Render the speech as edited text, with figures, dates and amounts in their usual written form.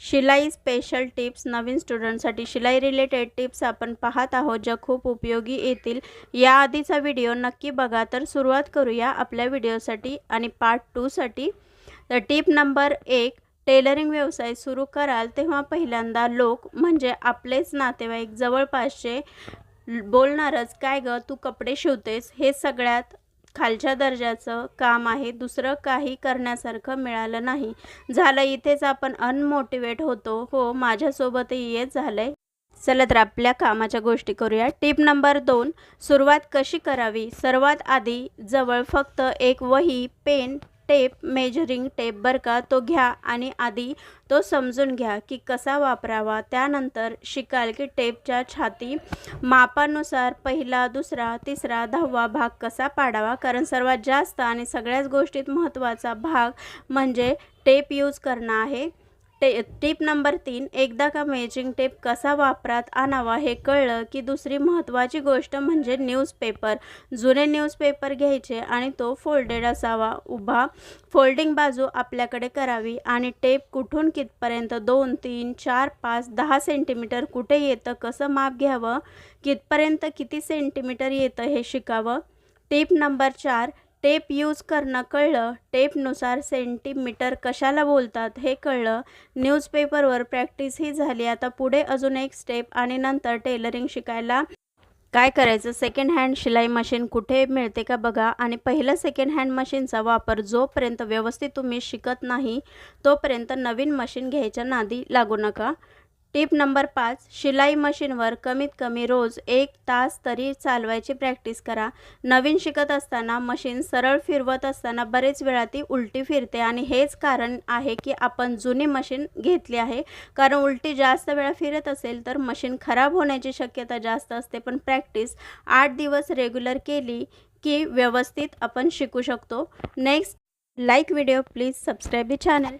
शिलाई special tips नवीन स्टुडंटसाठी शिलाई रिलेटेड टिप्स आपण पाहत आहोत, ज्या खूप उपयोगी येतील। याआधीचा व्हिडिओ नक्की बघा। तर सुरुवात करूया आपल्या व्हिडिओसाठी आणि पार्ट 2 साठी। तर टिप नंबर 1, टेलरिंग व्यवसाय सुरू कराल तेव्हा पहिल्यांदा लोक म्हणजे आपलेच नातेवाईक जवळपासचे बोलणारच, काय ग तू कपडे शिवतेस, हे सगळ्यात खालच्या दर्जाचं काम आहे, दुसरं काही करण्यासारखं मिळालं नाही। झालं इथेच आपण अनमोटिवेट होतो। हो, माझ्यासोबतही हेच झालंय। चला तर आपल्या कामाच्या गोष्टी करूया। टिप नंबर 2, सुरुवात कशी करावी। सर्वात आधी जवळ फक्त एक वही, पेन, टेप, मेजरिंग टेप बरं का, तो घ्या आणि आधी तो समजून घ्या की कसा वापरावा। त्यानंतर शिकाल की टेपच्या छाती मापानुसार पहिला, दुसरा, तिसरा, 10वा भाग कसा पाडावा। कारण सर्वात जास्त आणि सगळ्याच गोष्टीत महत्त्वाचा भाग म्हणजे टेप यूज करणं आहे। टिप नंबर 3, एकदा का मेजरिंग टेप कसा वापरात आणावा हे कळलं की दुसरी महत्त्वाची गोष्ट म्हणजे न्यूजपेपर। जुने न्यूजपेपर घ्यायचे आणि तो फोल्डेड असावा। उभा फोल्डिंग बाजू आपल्याकडे करावी आणि टेप कुठून कितपर्यंत 2, 3, 4, 5, 10 सेंटीमीटर कुठे येतं, कसं माप घ्यावं, कितपर्यंत किती सेंटीमीटर येतं हे शिकावं। टिप नंबर 4, टेप यूज करणं कळलं, टेपनुसार सेंटीमीटर कशाला बोलतात हे कळलं, न्यूजपेपरवर प्रॅक्टिसही झाली। आता पुढे अजून एक स्टेप आणि नंतर टेलरिंग शिकायला काय करायचं, सेकंड हँड शिलाई मशीन कुठे मिळते का बघा आणि पहिलं सेकंड हँड मशीनचा वापर जोपर्यंत व्यवस्थित तुम्ही शिकत नाही तोपर्यंत नवीन मशीन घ्यायच्या नादी लागू नका। टिप नंबर 5, शिलाई मशीनवर कमीत कमी रोज 1 तास तरी चालवायची प्रॅक्टिस करा। नवीन शिकत असताना मशीन सरळ फिरवत असताना बरेच वेळा ती उलटी फिरते आणि हेच कारण आहे की आपण जुनी मशीन घेतली आहे। कारण उलटी जास्त वेळा फिरत असेल तर मशीन खराब होण्याची शक्यता जास्त असते। पण प्रॅक्टिस 8 दिवस रेग्युलर केली की व्यवस्थित आपण शिकू शकतो। Next, like video, please subscribe the channel.